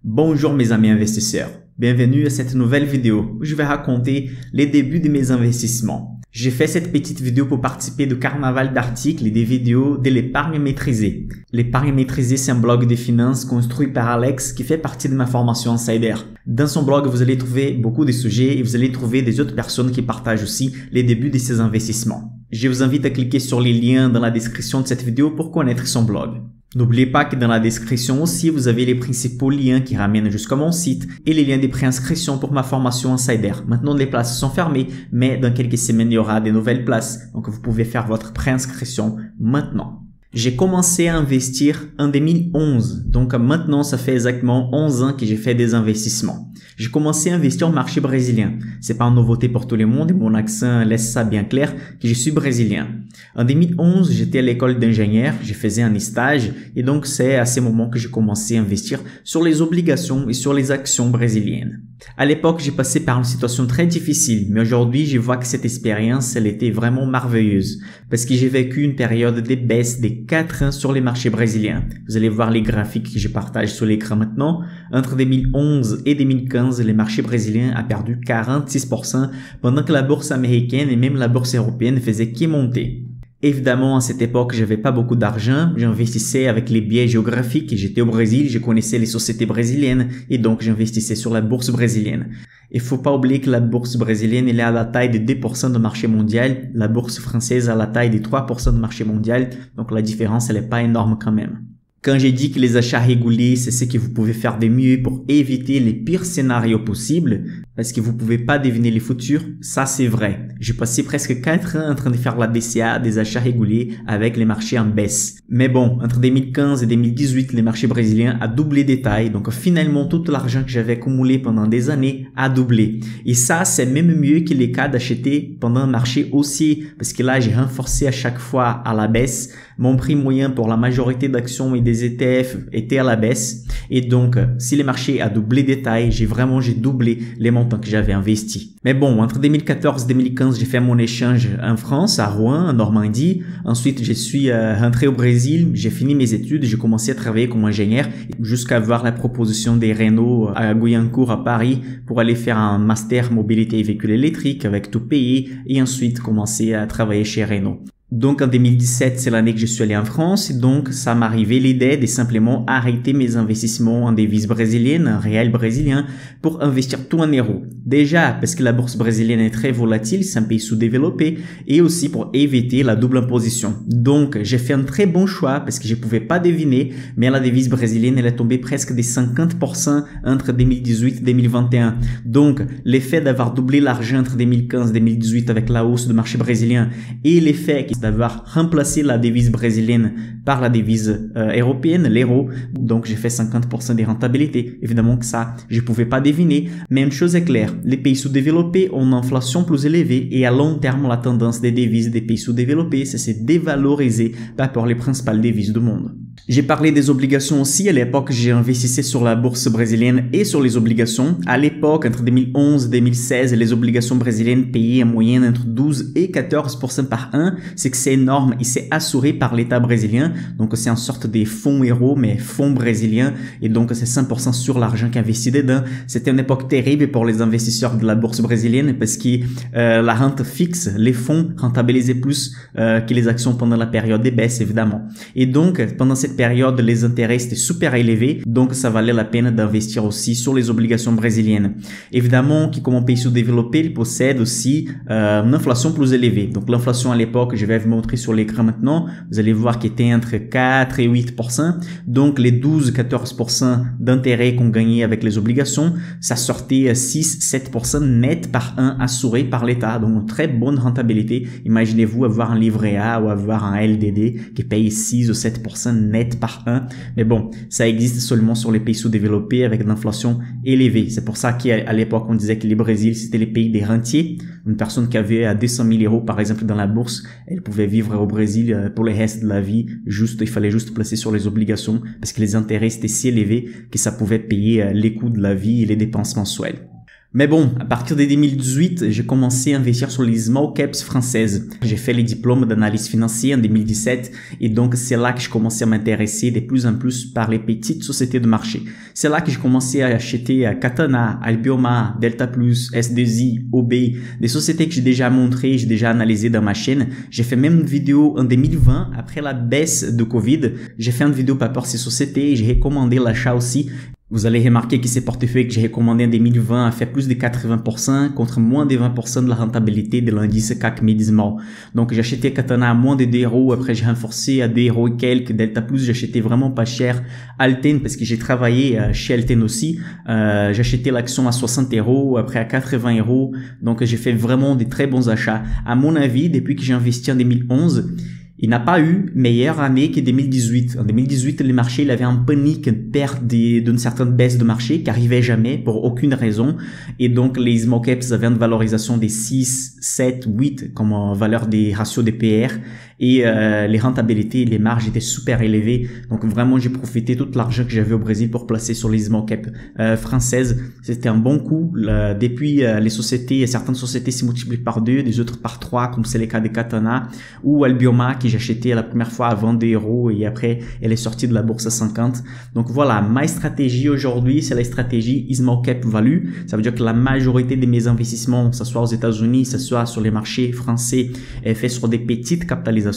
Bonjour mes amis investisseurs, bienvenue à cette nouvelle vidéo où je vais raconter les débuts de mes investissements. J'ai fait cette petite vidéo pour participer du carnaval d'articles et des vidéos de l'épargne maîtrisée. L'épargne maîtrisée, c'est un blog de finances construit par Alex qui fait partie de ma formation Insider. Dans son blog, vous allez trouver beaucoup de sujets et vous allez trouver des autres personnes qui partagent aussi les débuts de ces investissements. Je vous invite à cliquer sur les liens dans la description de cette vidéo pour connaître son blog. N'oubliez pas que dans la description aussi, vous avez les principaux liens qui ramènent jusqu'à mon site et les liens de préinscription pour ma formation Insider. Maintenant, les places sont fermées, mais dans quelques semaines, il y aura des nouvelles places. Donc, vous pouvez faire votre préinscription maintenant. J'ai commencé à investir en 2011. Donc, maintenant, ça fait exactement 11 ans que j'ai fait des investissements. J'ai commencé à investir au marché brésilien. C'est pas une nouveauté pour tout le monde et mon accent laisse ça bien clair que je suis brésilien. En 2011, j'étais à l'école d'ingénieur, je faisais un stage et donc c'est à ce moment que j'ai commencé à investir sur les obligations et sur les actions brésiliennes. À l'époque, j'ai passé par une situation très difficile, mais aujourd'hui, je vois que cette expérience, elle était vraiment merveilleuse parce que j'ai vécu une période de baisse de 4 ans sur les marchés brésiliens. Vous allez voir les graphiques que je partage sur l'écran maintenant. Entre 2011 et 2015, les marchés brésiliens ont perdu 46% pendant que la bourse américaine et même la bourse européenne faisaient que monter. Évidemment, à cette époque, j'avais pas beaucoup d'argent. J'investissais avec les biais géographiques. J'étais au Brésil, je connaissais les sociétés brésiliennes et donc j'investissais sur la bourse brésilienne. Il faut pas oublier que la bourse brésilienne, elle est à la taille de 2% du marché mondial. La bourse française a la taille de 3% du marché mondial. Donc la différence, elle est pas énorme quand même. Quand j'ai dit que les achats réguliers, c'est ce que vous pouvez faire de mieux pour éviter les pires scénarios possibles, parce que vous pouvez pas deviner les futurs, ça c'est vrai. J'ai passé presque 4 ans en train de faire la DCA des achats réguliers avec les marchés en baisse. Mais bon, entre 2015 et 2018, les marchés brésiliens a doublé de taille, donc finalement tout l'argent que j'avais accumulé pendant des années a doublé. Et ça, c'est même mieux que les cas d'acheter pendant un marché haussier, parce que là, j'ai renforcé à chaque fois à la baisse. Mon prix moyen pour la majorité d'actions et des ETF était à la baisse. Et donc, si le marché a doublé de taille, j'ai doublé les montants que j'avais investis. Mais bon, entre 2014 et 2015, j'ai fait mon échange en France, à Rouen, en Normandie. Ensuite, je suis rentré au Brésil, j'ai fini mes études, j'ai commencé à travailler comme ingénieur jusqu'à avoir la proposition des Renault à Guyancourt, à Paris, pour aller faire un master mobilité et véhicules électriques avec tout payé et ensuite commencer à travailler chez Renault. Donc en 2017, c'est l'année que je suis allé en France et donc ça m'arrivait l'idée de simplement arrêter mes investissements en devises brésiliennes, en réel brésilien, pour investir tout en euros. Déjà parce que la bourse brésilienne est très volatile, c'est un pays sous-développé, et aussi pour éviter la double imposition. Donc j'ai fait un très bon choix parce que je pouvais pas deviner, mais la devise brésilienne elle est tombée presque des 50% entre 2018 et 2021. Donc l'effet d'avoir doublé l'argent entre 2015 et 2018 avec la hausse du marché brésilien et l'effet d'avoir remplacé la devise brésilienne par la devise européenne, l'euro. Donc, j'ai fait 50% des rentabilités. Évidemment que ça, je pouvais pas deviner. Mais une chose est claire, les pays sous-développés ont une inflation plus élevée et à long terme, la tendance des devises des pays sous-développés, c'est se dévaloriser par rapport aux principales devises du monde. J'ai parlé des obligations aussi. À l'époque, j'ai investi sur la bourse brésilienne et sur les obligations. À l'époque, entre 2011 et 2016, les obligations brésiliennes payaient en moyenne entre 12 et 14% par an. C'est que c'est énorme et c'est assuré par l'État brésilien. Donc, c'est en sorte des fonds euros, mais fonds brésiliens. Et donc, c'est 100% sur l'argent qu'investi dedans. C'était une époque terrible pour les investisseurs de la bourse brésilienne parce que la rente fixe, les fonds rentabilisaient plus que les actions pendant la période des baisses, évidemment. Et donc, pendant cette période, les intérêts étaient super élevés, donc ça valait la peine d'investir aussi sur les obligations brésiliennes. Évidemment que comme un pays sous-développé, il possède aussi une inflation plus élevée. Donc l'inflation à l'époque, je vais vous montrer sur l'écran maintenant, vous allez voir qu'il était entre 4 et 8%. Donc les 12-14% d'intérêt qu'on gagnait avec les obligations, ça sortait 6-7% net par an assuré par l'État. Donc une très bonne rentabilité. Imaginez-vous avoir un livret A ou avoir un LDD qui paye 6 ou 7% net par an. Mais bon, ça existe seulement sur les pays sous-développés avec une inflation élevée. C'est pour ça qu'à l'époque, on disait que le Brésil, c'était les pays des rentiers. Une personne qui avait à 200 000 euros, par exemple, dans la bourse, elle pouvait vivre au Brésil pour le reste de la vie. Il fallait juste placer sur les obligations parce que les intérêts étaient si élevés que ça pouvait payer les coûts de la vie et les dépenses mensuelles. Mais bon, à partir de 2018, j'ai commencé à investir sur les small caps françaises. J'ai fait les diplômes d'analyse financière en 2017 et donc c'est là que je commençais à m'intéresser de plus en plus par les petites sociétés de marché. C'est là que j'ai commencé à acheter Katana, Albioma, Delta Plus, S2I, OB, des sociétés que j'ai déjà montrées, j'ai déjà analysées dans ma chaîne. J'ai fait même une vidéo en 2020 après la baisse de Covid. J'ai fait une vidéo par rapport à ces sociétés et j'ai recommandé l'achat aussi. Vous allez remarquer que ces portefeuilles que j'ai recommandés en 2020 a fait plus de 80% contre moins de 20% de la rentabilité de l'indice CAC Mid Small. Donc j'ai acheté Katana à moins de 2 €, après j'ai renforcé à 2 € et quelques. Delta Plus, j'ai acheté vraiment pas cher. Alten, parce que j'ai travaillé chez Alten aussi, j'ai acheté l'action à 60 €, après à 80 €. Donc j'ai fait vraiment des très bons achats. À mon avis, depuis que j'ai investi en 2011, il n'a pas eu meilleure année que 2018. En 2018, le marché, il avait en panique, une perte d'une certaine baisse de marché qui arrivait jamais pour aucune raison. Et donc, les small caps avaient une valorisation des 6, 7, 8 comme valeur des ratios des PR. Et les rentabilités, les marges étaient super élevées. Donc vraiment, j'ai profité tout l'argent que j'avais au Brésil pour placer sur les small caps françaises. C'était un bon coup. Depuis, les sociétés, certaines sociétés se multiplient par 2, des autres par 3, comme c'est le cas de Katana ou Albioma, qui j'ai acheté la première fois à 20 € et après, elle est sortie de la bourse à 50. Donc voilà, ma stratégie aujourd'hui, c'est la stratégie small cap value. Ça veut dire que la majorité de mes investissements, que ce soit aux États-Unis, que ce soit sur les marchés français, est fait sur des petites capitalisations.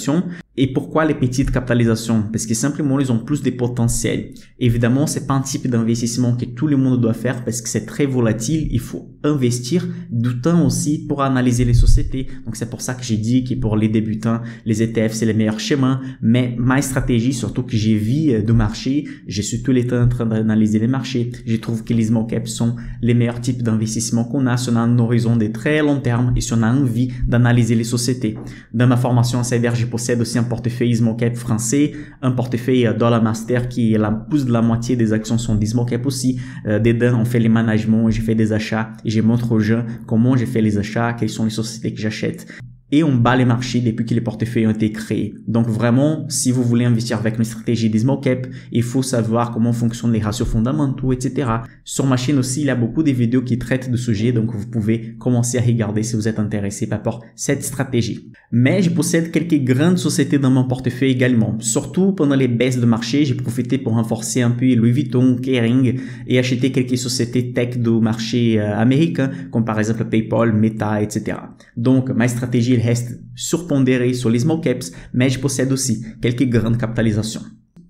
Et pourquoi les petites capitalisations? Parce que simplement, ils ont plus de potentiel. Évidemment, c'est pas un type d'investissement que tout le monde doit faire parce que c'est très volatile. Il faut investir du temps aussi pour analyser les sociétés. Donc, c'est pour ça que j'ai dit que pour les débutants, les ETF, c'est le meilleur chemin. Mais ma stratégie, surtout que j'ai vu de marché, je suis tout le temps en train d'analyser les marchés. Je trouve que les small caps sont les meilleurs types d'investissement qu'on a si on a un horizon de très long terme et si on a envie d'analyser les sociétés. Dans ma formation Insider, je possède aussi un portefeuille small cap français, un portefeuille Dollar Master qui est plus de la moitié des actions sont des small cap aussi. Dedans, on fait les managements, j'ai fait des achats et je montre aux gens comment j'ai fait les achats, quelles sont les sociétés que j'achète. Et on bat les marchés depuis que les portefeuilles ont été créés. Donc vraiment, si vous voulez investir avec une stratégie des small cap, il faut savoir comment fonctionnent les ratios fondamentaux, etc. Sur ma chaîne aussi, il y a beaucoup de vidéos qui traitent de ce sujet, donc vous pouvez commencer à regarder si vous êtes intéressé par rapport à cette stratégie. Mais je possède quelques grandes sociétés dans mon portefeuille également. Surtout pendant les baisses de marché, j'ai profité pour renforcer un peu Louis Vuitton, Kering et acheter quelques sociétés tech du marché américain, comme par exemple PayPal, Meta, etc. Donc ma stratégie reste surpondérée sur les small caps, mais je possède aussi quelques grandes capitalisations.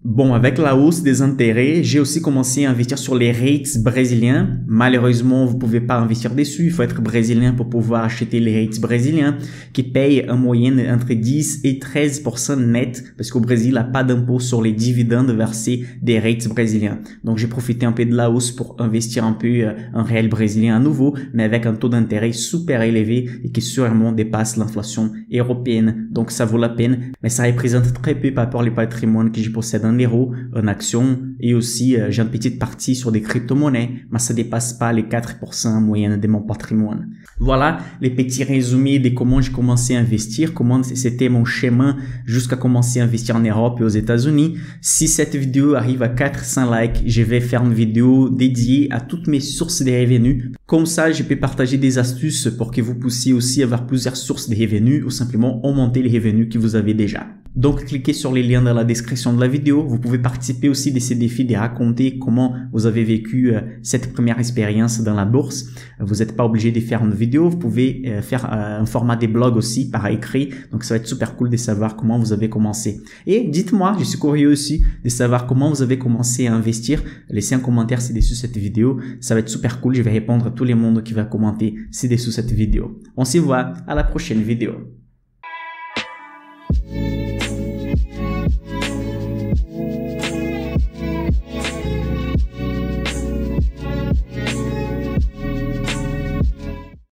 Bon, avec la hausse des intérêts, j'ai aussi commencé à investir sur les rates brésiliens. Malheureusement, vous pouvez pas investir dessus. Il faut être brésilien pour pouvoir acheter les rates brésiliens qui payent en moyenne entre 10 et 13% net parce qu'au Brésil, il n'y a pas d'impôt sur les dividendes versés des rates brésiliens. Donc, j'ai profité un peu de la hausse pour investir un peu en réel brésilien à nouveau, mais avec un taux d'intérêt super élevé et qui sûrement dépasse l'inflation européenne. Donc, ça vaut la peine, mais ça représente très peu par rapport au patrimoine que je possède en euros, en actions et aussi j'ai une petite partie sur des crypto-monnaies, mais ça dépasse pas les 4% en moyenne de mon patrimoine. Voilà les petits résumés de comment j'ai commencé à investir, comment c'était mon chemin jusqu'à commencer à investir en Europe et aux États-Unis. Si cette vidéo arrive à 400 likes, je vais faire une vidéo dédiée à toutes mes sources de revenus. Comme ça, je peux partager des astuces pour que vous puissiez aussi avoir plusieurs sources de revenus ou simplement augmenter les revenus que vous avez déjà. Donc, cliquez sur les liens dans la description de la vidéo. Vous pouvez participer aussi de ces défis de raconter comment vous avez vécu cette première expérience dans la bourse. Vous n'êtes pas obligé de faire une vidéo. Vous pouvez faire un format des blogs aussi par écrit. Donc, ça va être super cool de savoir comment vous avez commencé. Et dites-moi, je suis curieux aussi de savoir comment vous avez commencé à investir. Laissez un commentaire ci-dessous cette vidéo. Ça va être super cool. Je vais répondre à tout le monde qui va commenter ci-dessous cette vidéo. On se voit à la prochaine vidéo.